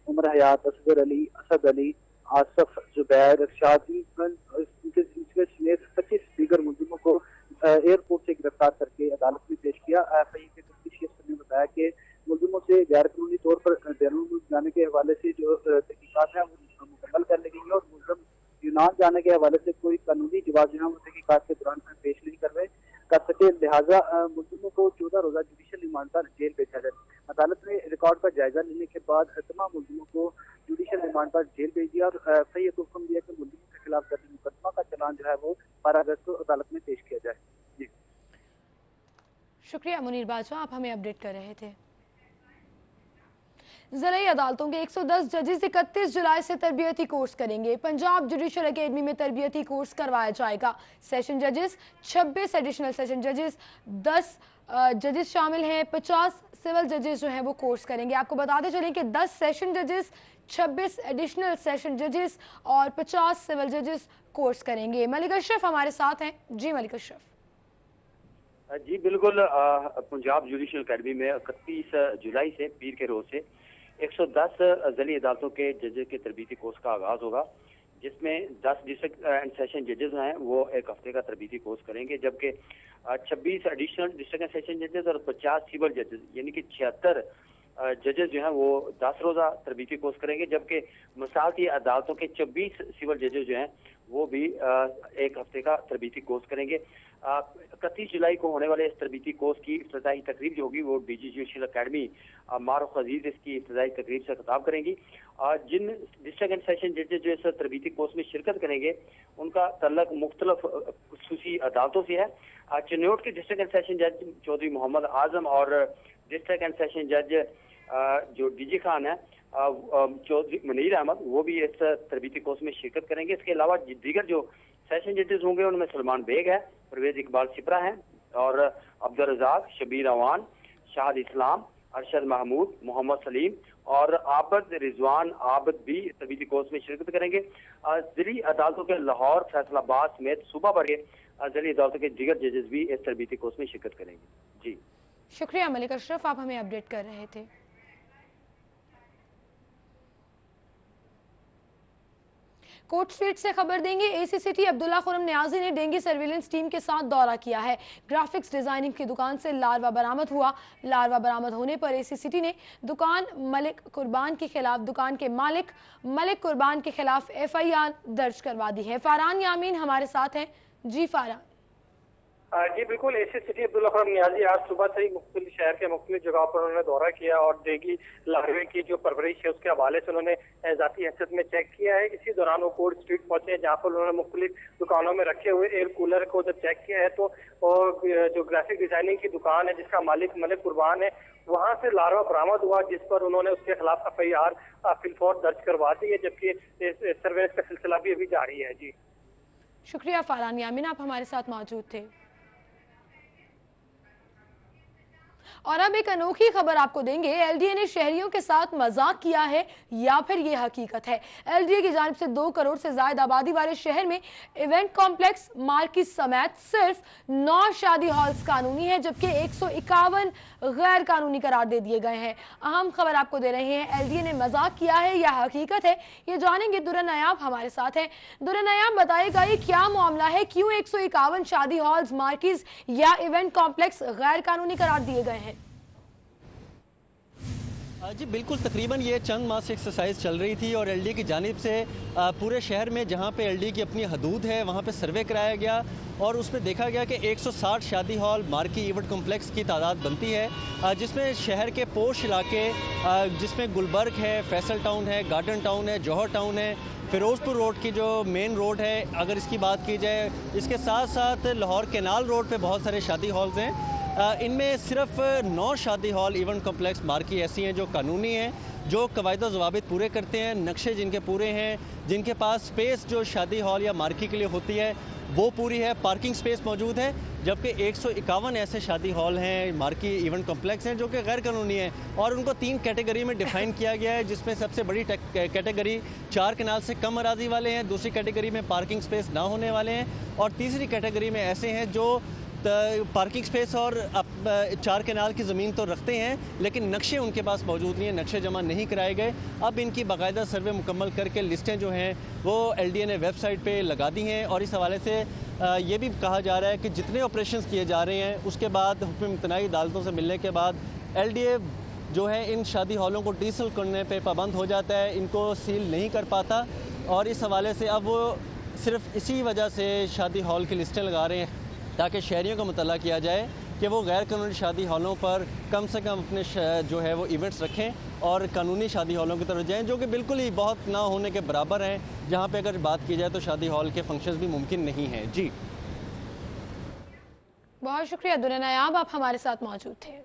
Speaker 3: उमर हयात, असगर अली, असद अली, आसफ, जुबैर, शादी समेत 25 दीगर मुल्ज़िमों को एयरपोर्ट से गिरफ्तार करके अदालत में पेश किया। FIA के तफ्तीशी अफसर ने बताया कि मुल्ज़िमों से गैर कानूनी तौर पर बैरून मुल्क जाने के हवाले से जो तहकीकात है वो मुकम्मल कर ली गई है और मुल्ज़िम यूनान जाने के हवाले से कोई कानूनी जवाब जो है वो तहकीकात के दौरान पेश नहीं कर सके। लिहाजा मुल्ज़िमों को 14 रोज़ा जुडिशल रिमांड पर जेल भेजा जाए। अदालत ने रिकॉर्ड का जायजा लेने के बाद तमाम मुल्ज़िमों को जुडिशल रिमांड पर जेल भेज दिया और FIA को हुक्म दिया कि मुल्ज़िमों के खिलाफ दर्ज मुकदमा का चालान जो है वो 12 अगस्त को अदालत में पेश किया जाए। जी
Speaker 1: शुक्रिया मुनीर बाजवा, आप हमें अपडेट कर रहे थे। ज़िला अदालतों के 110 जजेस 31 जुलाई से तरबियती कोर्स करेंगे। पंजाब जुडिशल एकेडमी में तरबियती कोर्स करवाया जाएगा। सेशन जजेस 26, एडिशनल सेशन जजेस 10 जजेस शामिल हैं। 50 सिविल जजेस जो हैं वो कोर्स करेंगे। आपको बताते चलें कि 10 सेशन जजेस, 26 एडिशनल सेशन जजेस और 50 सिविल जजेस कोर्स करेंगे। मलिक अशरफ हमारे साथ हैं। जी मलिक अशरफ।
Speaker 11: जी बिल्कुल, पंजाब जुडिशल एकेडमी में 31 जुलाई से पीर के रोज से 110 अज़ली अदालतों के जजेस के तरबीती कोर्स का आगाज होगा, जिसमें 10 डिस्ट्रिक्ट एंड सेशन जजेस हैं वो एक हफ्ते का तरबीती कोर्स करेंगे, जबकि 26 एडिशनल डिस्ट्रिक्ट एंड सेशन जजेस और 50 सिविल जजेस यानी कि 76 जजेस जो हैं वो 10 रोज़ा तरबीती कोर्स करेंगे, जबकि मसालती अदालतों के 26 सिविल जजेस जो हैं वो भी एक हफ्ते का तरबीती कोर्स करेंगे। 31 जुलाई को होने वाले इस तरबीती कोर्स की इफ्तिताही तकरीब जो होगी वो डीजी जुडिशल अकेडमी मारूफ अजीज इसकी इफ्तिताही तकरीब से खिताब करेंगी। जिन डिस्ट्रिक्ट एंड सेशन जजेस जो इस तरबीती कोर्स में शिरकत करेंगे उनका तल्लक मुख्तलिफ खुसूसी अदालतों से है। चिन्नौट के डिस्ट्रिक्ट एंड सेशन जज चौधरी मोहम्मद आजम और डिस्ट्रिक्ट एंड सेशन जज जो डीजी खान है चौधरी मुनीर अहमद वो भी इस तरबीती कोर्स में शिरकत करेंगे। इसके अलावा दीगर जो सेशन जजेस होंगे उनमें सलमान बेग है, परवेज इकबाल सिपरा हैं और अब्दुल रज़ाक, शबीर अवान, शाहिद इस्लाम, अरशद महमूद, मोहम्मद सलीम और आबद रिजवान आबद भी तरबीती कोर्स में शिरकत करेंगे। ज़िली अदालतों के लाहौर, फैसलाबाद समेत सूबा भर के ज़िली अदालतों के दीगर जजेस भी इस तरबीती कोर्स में शिरकत करेंगे। जी
Speaker 1: शुक्रिया मलिक अशरफ, आप हमें अपडेट कर रहे थे। कोर्ट स्ट्रीट से खबर देंगे। एसी सिटी अब्दुल्ला खुरम नियाजी ने डेंगी सर्विलेंस टीम के साथ दौरा किया है। ग्राफिक्स डिजाइनिंग की दुकान से लार्वा बरामद हुआ। लार्वा बरामद होने पर एसी सिटी ने दुकान मलिक कुर्बान के खिलाफ दुकान के मालिक मलिक कुर्बान के खिलाफ FIR दर्ज करवा दी है। फारान यामीन हमारे साथ हैं। जी फारान।
Speaker 12: जी बिल्कुल, एसी सिटी अब्दुल्ला खुरम नियाजी आज सुबह से ही मुख्तलिफ शहर के मुख्तलिफ जगह पर उन्होंने दौरा किया और डेंगी लार्वे की जो परवरिश है उसके हवाले से उन्होंने जाती हैसियत में चेक किया है। इसी दौरान वो कोर्ट स्ट्रीट पहुंचे जहाँ पर उन्होंने मुख्तलिफ दुकानों में रखे हुए एयर कूलर को जब चेक किया है तो जो ग्राफिक डिजाइनिंग की दुकान है जिसका मालिक मलिक कुर्बान है वहाँ से लार्वा बरामद हुआ, जिस पर उन्होंने उसके खिलाफ FIR फिलफौर दर्ज करवा दी है, जबकि सर्वेलेंस का सिलसिला भी अभी जारी है। जी
Speaker 1: शुक्रिया फारान यामीन, आप हमारे साथ मौजूद थे। और अब एक अनोखी खबर आपको देंगे। LDA ने शहरियों के साथ मजाक किया है या फिर ये हकीकत है। LDA की जानिब से 2 करोड़ से ज्यादा आबादी वाले शहर में इवेंट कॉम्प्लेक्स, मार्केट समेत सिर्फ 9 शादी हॉल्स कानूनी है, जबकि 151 गैर कानूनी करार दे दिए गए हैं। अहम खबर आपको दे रहे हैं, LDA ने मजाक किया है या हकीकत है, ये जानेंगे। दुर्रा नायाब हमारे साथ है। दुर्रा नायाब बताएगा ये क्या मामला है, क्यों 151 शादी हॉल्स, मार्केट या इवेंट कॉम्प्लेक्स गैर कानूनी करार दिए गए हैं?
Speaker 10: जी बिल्कुल, तकरीबन ये चंद माह से एक्सरसाइज चल रही थी और LDA की जानिब से पूरे शहर में जहाँ पे LDA की अपनी हदूद है वहाँ पे सर्वे कराया गया और उसमें देखा गया कि 160 शादी हॉल, मार्की, इवेंट कॉम्प्लेक्स की तादाद बनती है, जिसमें शहर के पोश इलाके जिसमें गुलबर्ग है, फैसल टाउन है, गार्डन टाउन है, जौहर टाउन है, फिरोजपुर रोड की जो मेन रोड है अगर इसकी बात की जाए, इसके साथ साथ लाहौर कैनाल रोड पे बहुत सारे शादी हॉल्स हैं। इनमें सिर्फ 9 शादी हॉल, इवेंट कॉम्प्लेक्स, मार्की ऐसी हैं जो कानूनी हैं, जो कवायद व ज़वाबित पूरे करते हैं, नक्शे जिनके पूरे हैं, जिनके पास स्पेस जो शादी हॉल या मार्की के लिए होती है वो पूरी है, पार्किंग स्पेस मौजूद है, जबकि 151 ऐसे शादी हॉल हैं, मार्की, इवेंट कॉम्प्लेक्स हैं जो कि गैर कानूनी हैं और उनको 3 कैटेगरी में डिफाइन किया गया है, जिसमें सबसे बड़ी कैटेगरी 4 कनाल से कम अराजी वाले हैं, दूसरी कैटेगरी में पार्किंग स्पेस ना होने वाले हैं और तीसरी कैटेगरी में ऐसे हैं जो पार्किंग स्पेस और 4 कनाल की ज़मीन तो रखते हैं लेकिन नक्शे उनके पास मौजूद नहीं है, नक्शे जमा नहीं कराए गए। अब इनकी बाकायदा सर्वे मुकम्मल करके लिस्टें जो हैं वो LDA ने वेबसाइट पे लगा दी हैं और इस हवाले से ये भी कहा जा रहा है कि जितने ऑपरेशंस किए जा रहे हैं उसके बाद हुक्म इम्तनाई अदालतों से मिलने के बाद LDA जो है इन शादी हॉलों को डीसल करने पर पाबंद हो जाता है, इनको सील नहीं कर पाता और इस हवाले से अब वो सिर्फ इसी वजह से शादी हॉल की लिस्टें लगा रहे हैं ताकि शहरियों का मुतला किया जाए कि वो गैर कानूनी शादी हॉलों पर कम से कम अपने जो है वो इवेंट्स रखें और कानूनी शादी हॉलों की तरफ जाएं, जो कि बिल्कुल ही बहुत ना होने के बराबर हैं, जहां पे अगर बात की जाए तो शादी हॉल के फंक्शंस भी मुमकिन नहीं हैं। जी
Speaker 1: बहुत शुक्रिया दुर्रा नायाब, आप हमारे साथ मौजूद थे।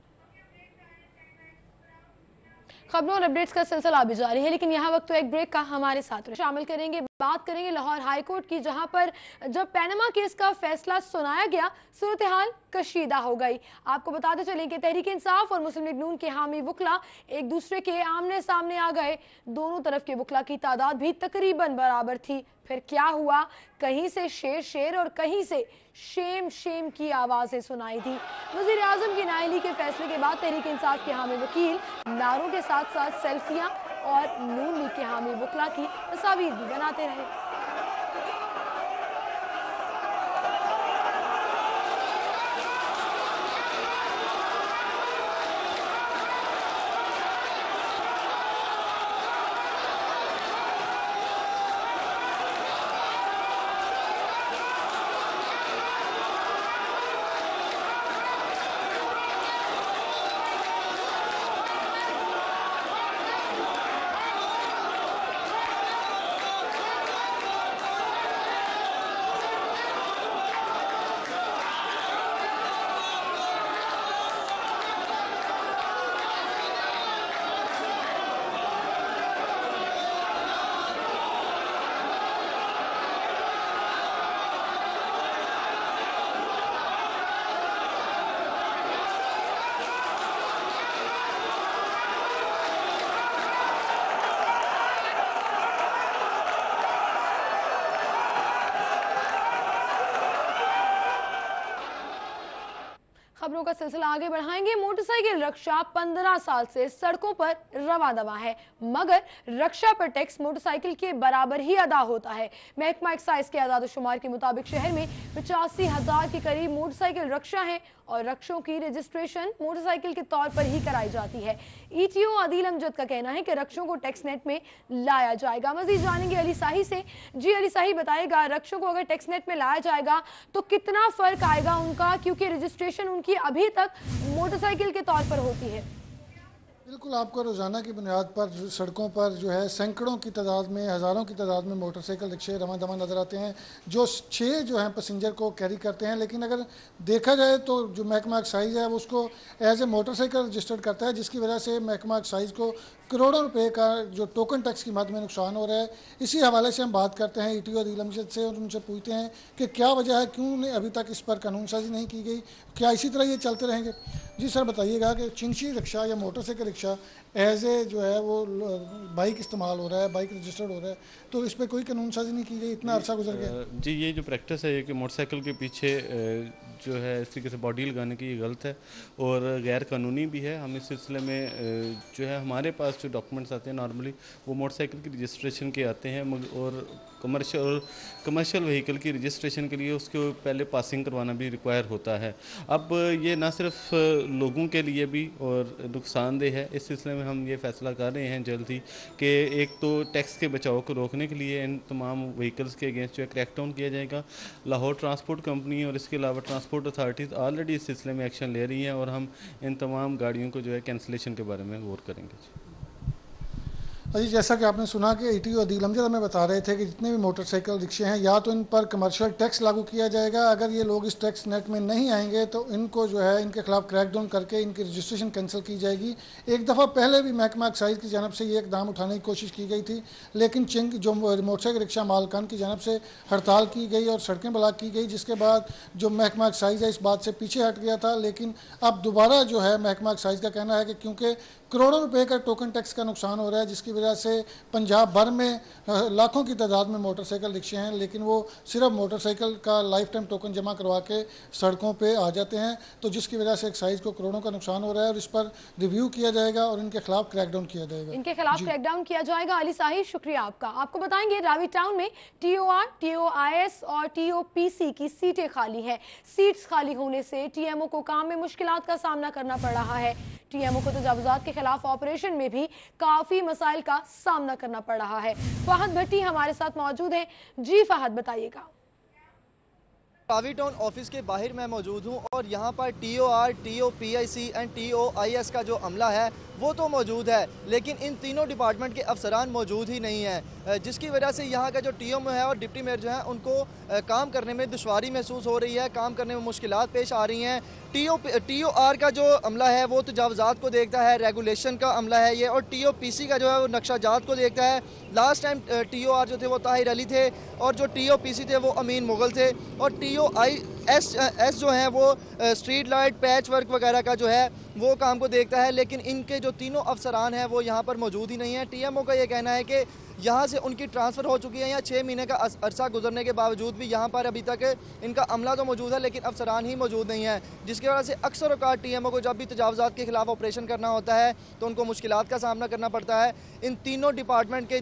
Speaker 1: खबरों और अपडेट्स का सिलसिला अभी जारी है, लेकिन यहाँ वक्त तो एक ब्रेक का हमारे साथ शामिल करेंगे। बात करेंगे लाहौर हाई कोर्ट की, जहां पर जब पैनामा केस का फैसला सुनाया गया सूरत हाल कशीदा हो गई। आपको बताते चलें कि तहरीक इंसाफ और मुस्लिम लीग नून के हामी वकला एक दूसरे के आमने सामने आ गए। दोनों तरफ के वकला की तादाद भी तकरीबन बराबर थी, फिर क्या हुआ? कहीं से शेर शेर और कहीं से शेम शेम की आवाजें सुनाई थी। वजीर आजम की नाअहली के फैसले के बाद तहरीक इंसाफ के हामी वकील नारों के साथ साथ सेल्फियां और नून लीग के हामी वकला की तस्वीर भी बनाते रहे। खबरों का सिलसिला आगे बढ़ाएंगे। मोटरसाइकिल रक्षा 15 साल से सड़कों पर रवा दवा है, मगर रक्षा पर टैक्स मोटरसाइकिल के बराबर ही अदा होता है। महकमा एक्साइज के आदाद शुमार के मुताबिक शहर में 85,000 के करीब मोटरसाइकिल रक्षा हैं और रक्षों की रजिस्ट्रेशन मोटरसाइकिल के तौर पर ही कराई जाती है। ईटीओ आदिल अमजद का कहना है कि रक्षों को टैक्स नेट में लाया जाएगा। मजीद जानेंगे अली साही से। जी अली साही, बताएगा रक्षों को अगर टैक्स नेट में लाया जाएगा तो कितना फर्क आएगा उनका, क्योंकि रजिस्ट्रेशन उनकी अभी तक मोटरसाइकिल के तौर पर होती है।
Speaker 13: बिल्कुल, आपको रोज़ाना की बुनियाद पर सड़कों पर जो है सैकड़ों की तादाद में, हज़ारों की तादाद में मोटरसाइकिल रिक्शे रवां दवां नज़र आते हैं जो 6 जो हैं पैसेंजर को कैरी करते हैं। लेकिन अगर देखा जाए तो जो महकमा एक्साइज है वो उसको एज ए मोटरसाइकिल रजिस्टर्ड करता है, जिसकी वजह से महकमा एक्साइज को करोड़ों रुपए का जो टोकन टैक्स की मद में नुकसान हो रहा है। इसी हवाले से हम बात करते हैं ईटीओ आदिल अमजद से और उनसे पूछते हैं कि क्या वजह है, क्यों अभी तक इस पर कानून साजी नहीं की गई, क्या इसी तरह ये चलते रहेंगे? जी सर, बताइएगा कि चिंची रिक्शा या मोटरसाइकिल रिक्शा एज ए जो है वो बाइक इस्तेमाल हो रहा है, बाइक रजिस्टर्ड हो रहा है, तो इस पर कोई कानून साजी नहीं की गई, इतना अरसा गुजर गया।
Speaker 14: जी, ये जो प्रैक्टिस है कि मोटरसाइकिल के पीछे जो है इस तरीके से बॉडी लगाने की, ये गलत है और गैर कानूनी भी है। हम इस सिलसिले में जो है हमारे पास जो डॉक्यूमेंट्स आते हैं नॉर्मली वो मोटरसाइकिल की रजिस्ट्रेशन के आते हैं और कमर्शियल व्हीकल की रजिस्ट्रेशन के लिए उसको पहले पासिंग करवाना भी रिक्वायर होता है। अब ये ना सिर्फ लोगों के लिए भी और नुकसानदेह है, इस सिलसिले में हम ये फैसला कर रहे हैं जल्द ही कि एक तो टैक्स के बचाव को रोकने के लिए इन तमाम व्हीकल्स के अगेंस्ट जो है क्रैकडाउन किया जाएगा। लाहौर ट्रांसपोर्ट कंपनी और इसके अलावा ट्रांसपोर्ट अथॉरिटीज़ ऑलरेडी इस सिलसिले में एक्शन ले रही हैं और हम इन तमाम गाड़ियों को जो है कैंसिलेशन के बारे में गौर करेंगे।
Speaker 13: अजी, जैसा कि आपने सुना कि ईटीओ आदिल अमजद हमें बता रहे थे कि जितने भी मोटरसाइकिल रिक्शे हैं या तो इन पर कमर्शियल टैक्स लागू किया जाएगा, अगर ये लोग इस टैक्स नेट में नहीं आएंगे तो इनको जो है इनके खिलाफ क्रैकडाउन करके इनकी रजिस्ट्रेशन कैंसिल की जाएगी। एक दफ़ा पहले भी महकमा एक्साइज की जानब से ये इकदाम उठाने की कोशिश की गई थी, लेकिन जो मोटरसाइकिल रिक्शा मालकान की जानब से हड़ताल की गई और सड़कें ब्लॉक की गई, जिसके बाद जो महकमा एक्साइज है इस बात से पीछे हट गया था। लेकिन अब दोबारा जो है महकमा एक्साइज का कहना है कि क्योंकि करोड़ों रुपए का टोकन टैक्स का नुकसान हो रहा है, जिसकी वजह से पंजाब भर में लाखों की तादाद में मोटरसाइकिल रिक्शे हैं, लेकिन वो सिर्फ मोटरसाइकिल का लाइफ टाइम टोकन जमा करवा के सड़कों पे आ जाते हैं, तो जिसकी वजह से एक्साइज को करोड़ों का नुकसान हो रहा है और इस पर रिव्यू किया जाएगा और इनके खिलाफ क्रैकडाउन किया जाएगा।
Speaker 1: इनके खिलाफ क्रैकडाउन किया जाएगा। अली साही, शुक्रिया आपका। आपको बताएंगे रावी टाउन में TOR, TOIS और TOPC की सीटें खाली हैं। सीट्स खाली होने से TMO को काम में मुश्किलात का सामना करना पड़ रहा है। TMO को तजावुजात के खिलाफ ऑपरेशन में भी काफी मसाइल का सामना करना पड़ रहा है। फहद भट्टी हमारे साथ मौजूद हैं। जी फहद, बताइएगा।
Speaker 15: रावी टाउन ऑफिस के बाहर मैं मौजूद हूं और यहां पर TOR, TOPIC एंड TOIS का जो अमला है वो तो मौजूद है, लेकिन इन तीनों डिपार्टमेंट के अफसरान मौजूद ही नहीं हैं, जिसकी वजह से यहाँ का जो TMO है और डिप्टी मेयर जो है उनको काम करने में दुश्वारी महसूस हो रही है, काम करने में मुश्किलात पेश आ रही हैं। TOR का जो अमला है वो तजावुजात को देखता है, रेगुलेशन का अमला है ये, और TOPC का जो है वो नक्शाजात को देखता है। लास्ट टाइम TOR जो थे वो ताहिर अली थे और जो TOPC थे वो अमीन मुगल थे, और ایس جو ہیں وہ اسٹریٹ لائٹ پیچ ورک وغیرہ کا جو ہے وہ کام کو دیکھتا ہے، لیکن ان کے جو تینوں افسران ہیں وہ یہاں پر موجود ہی نہیں ہیں۔ ٹی ایم او کا یہ کہنا ہے کہ یہاں سے ان کی ٹرانسفر ہو چکی ہے، یا 6 مہینے کا عرصہ گزرنے کے باوجود بھی یہاں پر ابھی تک ان کا عملہ تو موجود ہے لیکن افسران ہی موجود نہیں ہیں، جس کی وجہ سے اکثر اوقات ٹی ایم او کو جب بھی تجاوزات کے خلاف آپریشن کرنا ہوتا ہے تو ان کو مشکلات کا سامنا کرنا پڑتا ہے۔ ان تینوں ڈپارٹمنٹ کا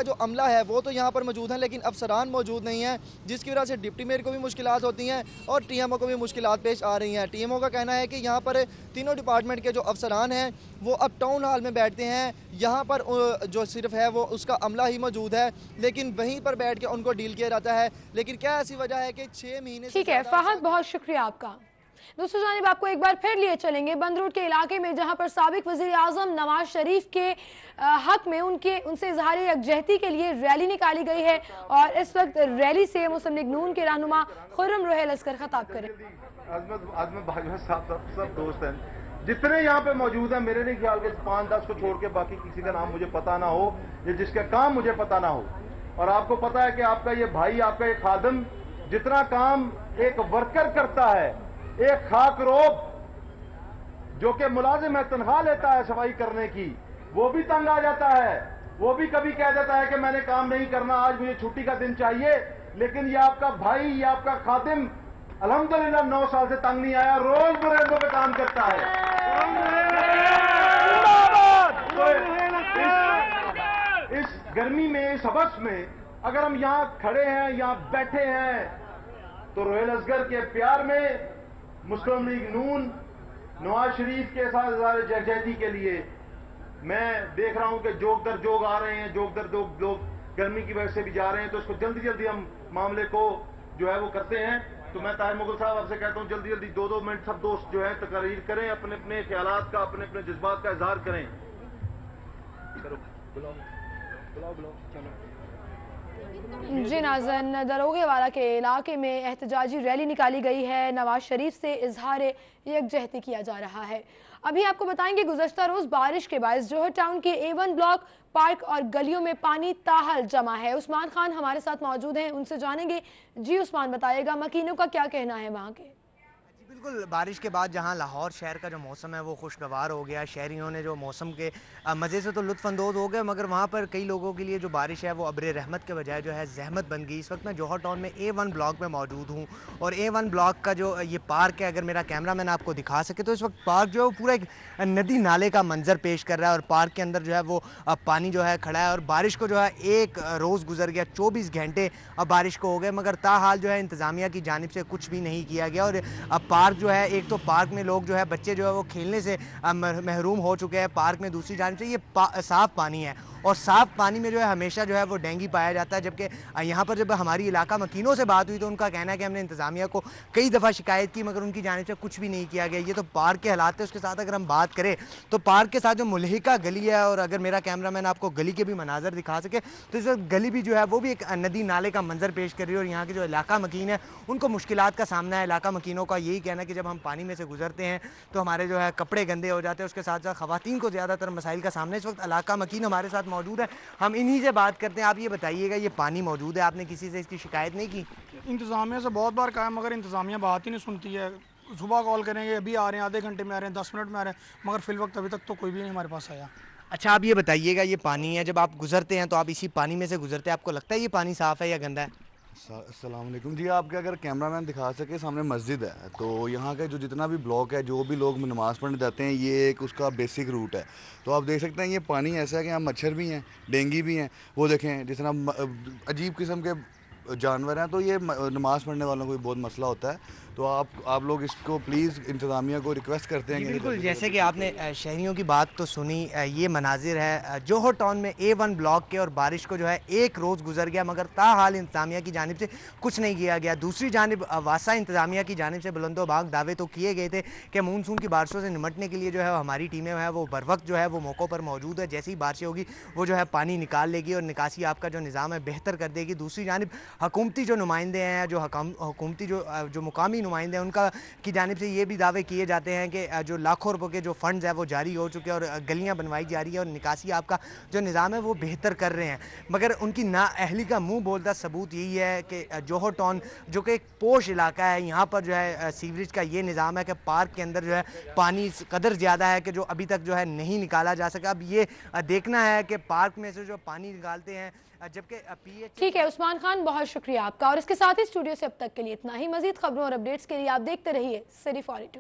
Speaker 15: جو عملہ ہے وہ تو یہاں پر موجود ہیں لیکن افسران موجود نہیں ہیں، جس کی وجہ سے ڈپٹی میئر کو بھی مشکلات ہوتی ہیں اور ٹی ایم او کو بھی مشکلات پیش آ رہی ہیں۔ ٹی ایم او کا کہنا ہے کہ یہاں پر تینوں ڈپارٹمنٹ کے جو افسران ہیں وہ اب ٹاؤن ہال میں بیٹھتے ہیں، یہاں پر جو صرف ہے وہ اس کا عملہ ہی موجود ہے لیکن وہیں پر بیٹھ کے ان کو ڈیل کیا جاتا ہے۔ لیکن کیا ایسی وجہ ہے کہ 6 مہینے سے
Speaker 1: ٹھیک ہے فہد، بہت شکریہ آپ کا۔ دوسری جانب آپ کو ایک بار پھر لیے چلیں گے بند روڈ کے علاقے میں، جہاں پر سابق وزیر اعظم نواز شریف کے حق میں ان سے اظہار یکجہتی کے لیے ریلی نکالی گئی ہے، اور اس وقت ریلی سے مسلم لیگ نون کے رہنما خرم روحیل اصغر خطاب کریں۔
Speaker 16: عظمت بھائی صاحب سب دوست ہیں جتنے یہاں پہ موجود ہیں، میرے نہیں خیال کہ 5-10 کو چھوڑ کے باقی کسی کا نام مجھے پتا نہ ہو یا جس کا کام مجھے پتا نہ ہو۔ اور آپ کو پتا ہے کہ آپ کا یہ بھائی، آپ کا یہ خادم جتنا کام ایک ورکر کرتا ہے، ایک خاک روب جو کہ ملازم ہے، تنخواہ لیتا ہے صفائی کرنے کی، وہ بھی تنگ آ جاتا ہے، وہ بھی کبھی کہہ دیتا ہے کہ میں نے کام نہیں کرنا، آج مجھے چھٹی کا دن چاہیے۔ لیکن یہ آپ کا بھائی، یہ آپ کا خادم الحمدللہ 9 سال سے تنگ نہیں آیا، روز بریندوں پہ کام کرتا ہے۔ اس گرمی میں، اس حبس میں اگر ہم یہاں کھڑے ہیں، یہاں بیٹھے ہیں، تو روحیل اصغر کے پیار میں مسلم لیگ نون نواز شریف کے ساتھ اظہار یکجہتی کے لیے میں دیکھ رہا ہوں کہ جوگ در جوگ آ رہے ہیں، جوگ در جوگ لوگ گرمی کی وجہ سے بھی جا رہے ہیں، تو اس کو جلدی جلدی ہم معاملے کو جو ہے وہ کرتے ہیں۔ تو میں طاہر مغل صاحب آپ سے کہتا ہوں جلدی جلدی 2-2 منٹ سب دوست جو ہے تقریر کریں، اپنے اپنے خیالات کا، اپنے اپنے جذبات کا اظہار کریں۔
Speaker 1: جی ناظرین، دروغے والا کے علاقے میں احتجاجی ریلی نکالی گئی ہے، نواز شریف سے اظہار یکجہتی کیا جا رہا ہے۔ ابھی آپ کو بتائیں گے گزشتہ روز بارش کے باعث جوہر ٹاؤن کے A1 بلاک، پارک اور گلیوں میں پانی تاحال جمع ہے۔ عثمان خان ہمارے ساتھ موجود ہیں، ان سے جانیں گے۔ جی عثمان، بتائیے گا مکینوں کا کیا کہنا ہے وہاں کے؟
Speaker 17: بالکل، بارش کے بعد جہاں لاہور شہر کا جو موسم ہے وہ خوشگوار ہو گیا، شہریوں نے جو موسم کے مزے سے تو لطف اندوز ہو گئے، مگر وہاں پر کئی لوگوں کے لیے جو بارش ہے وہ ابر رحمت کے بجائے جو ہے زحمت بن گئی۔ اس وقت میں جوہر ٹاؤن میں A1 بلاک میں موجود ہوں، اور A1 بلاک کا جو یہ پارک ہے، اگر میرا کیمرہ مین آپ کو دکھا سکے تو اس وقت پارک جو ہے وہ پورا ایک ندی نالے کا منظر پیش کر رہا ہے، اور پارک کے اندر جو ہے وہ پانی جو ہے کھڑا ہے، اور بارش کو جو ہے ایک روز گزر گیا، 24 گھنٹے اب بارش کو ہو گئے، مگر تاحال جو ہے انتظامیہ کی جانب سے کچھ بھی نہیں کیا گیا۔ اور اب پارک جو ہے، ایک تو پارک میں لوگ جو ہے بچے جو ہے وہ کھیلنے سے محروم ہو چکے ہیں پارک میں، دوسری جانب سے یہ صاف پانی ہے، اور صاف پانی میں جو ہے ہمیشہ جو ہے وہ ڈینگی پایا جاتا ہے۔ جبکہ یہاں پر جب ہماری علاقہ مکینوں سے بات ہوئی تو ان کا کہنا ہے کہ ہم نے انتظامیہ کو کئی دفعہ شکایت کی، مگر ان کی جانب سے کچھ بھی نہیں کیا گیا۔ یہ تو پارک کے حالات ہے۔ اس کے ساتھ اگر ہم بات کریں تو پارک کے ساتھ جو ملحقہ گلی ہے، اور اگر میرا کیمرہ مین آپ کو گلی کے بھی مناظر دکھا سکے تو اس وقت گلی بھی جو ہے وہ بھی ایک ندی نالے کا منظر پیش کر رہی ہے، اور یہاں کے جو علاقہ مکین ہے ان کو مشکلات کا سامنا ہے۔ علاقہ مکینوں کا یہی کہنا ہے کہ جب ہم پانی میں سے گزرتے ہیں تو ہمارے جو ہے کپڑے گندے ہو جاتے ہیں۔ اس کے ساتھ ساتھ خواتین کو زیادہ تر مسائل کا سامنا ہے۔ اس وقت علاقہ مکین ہمارے ساتھ موجود ہے، ہم انہی سے بات کرتے ہیں۔ آپ یہ بتائیے گا، یہ پانی موجود ہے، آپ نے کسی سے اس کی شکایت نہیں کی؟
Speaker 18: انتظامیہ سے بہت بار کہا ہے، مگر انتظامیہ بات ہی نہیں سنتی ہے۔ صبح کال کریں گے، ابھی آ رہے ہیں، آدھے گھنٹے میں آ رہے ہیں، 10 منٹ میں آ رہے ہیں، مگر فی الوقت ابھی تک تو کوئی بھی نہیں ہمارے پاس آیا۔
Speaker 17: اچھا آپ یہ بتائیے گا، یہ پانی ہے، جب آپ گزرتے ہیں تو آپ اسی پانی میں سے گزرتے ہیں، آپ کو لگتا ہے یہ پانی صاف ہے یا گندا ہے؟
Speaker 19: السلام علیکم جی، آپ کے اگر کیمرہ مین دکھا سکے، سامنے مسجد ہے، تو یہاں کا جو جتنا بھی بلاک ہے، جو بھی لوگ نماز پڑھنے جاتے ہیں، یہ ایک اس کا بیسک روٹ ہے۔ تو آپ دیکھ سکتے ہیں یہ پانی ایسا ہے کہ یہاں مچھر بھی ہیں، ڈینگی بھی ہیں، وہ دیکھیں جس طرح عجیب قسم کے جانور ہیں، تو یہ نماز پڑھنے والوں کو بھی بہت مسئلہ ہوتا ہے۔ تو آپ لوگ اس کو پلیز انتظامیہ کو ریکویسٹ کرتے ہیں کہ
Speaker 17: بالکل، جیسے کہ آپ نے شہریوں کی بات تو سنی، یہ مناظر ہے جوہر ٹاؤن میں A1 بلاک کے، اور بارش کو جو ہے ایک روز گزر گیا مگر تاحال انتظامیہ کی جانب سے کچھ نہیں کیا گیا۔ دوسری جانب واسطہ انتظامیہ کی جانب سے بلند و باغ دعوے تو کیے گئے تھے کہ مونسون کی بارشوں سے نمٹنے کے لیے جو ہے ہماری ٹیمیں ہیں وہ بر وقت جو ہے وہ موقعوں پر موجود ہے، جیسی بارشیں ہوگی وہ جو ہے پانی نکال لے گی اور نکاسی آپ کا جو نظام ہے بہتر کر دے گی۔ دوسری جانب حکومتی جو نمائندے ہیں، جو حکومتی جو مقامی नुमाइंदे हैं उनका की जानिब से ये भी दावे किए जाते हैं कि जो लाखों रुपए के जो फंड्स हैं वो जारी हो चुके हैं और गलियां बनवाई जा रही है और निकासी आपका जो निज़ाम है वो बेहतर कर रहे हैं, मगर उनकी नाअहली का मुंह बोलता सबूत यही है कि जौहर टाउन जो कि एक पोश इलाका है, यहाँ पर जो है सीवरेज का ये निज़ाम है कि पार्क के अंदर जो है पानी इस कदर ज़्यादा है कि जो अभी तक जो है नहीं निकाला जा सका। अब ये देखना है कि पार्क में से जो पानी निकालते हैं, जबकि
Speaker 1: ठीक है उस्मान खान, बहुत शुक्रिया आपका। और इसके साथ ही स्टूडियो से अब तक के लिए इतना ही। मजीद खबरों और अपडेट्स के लिए आप देखते रहिए सिटी 42।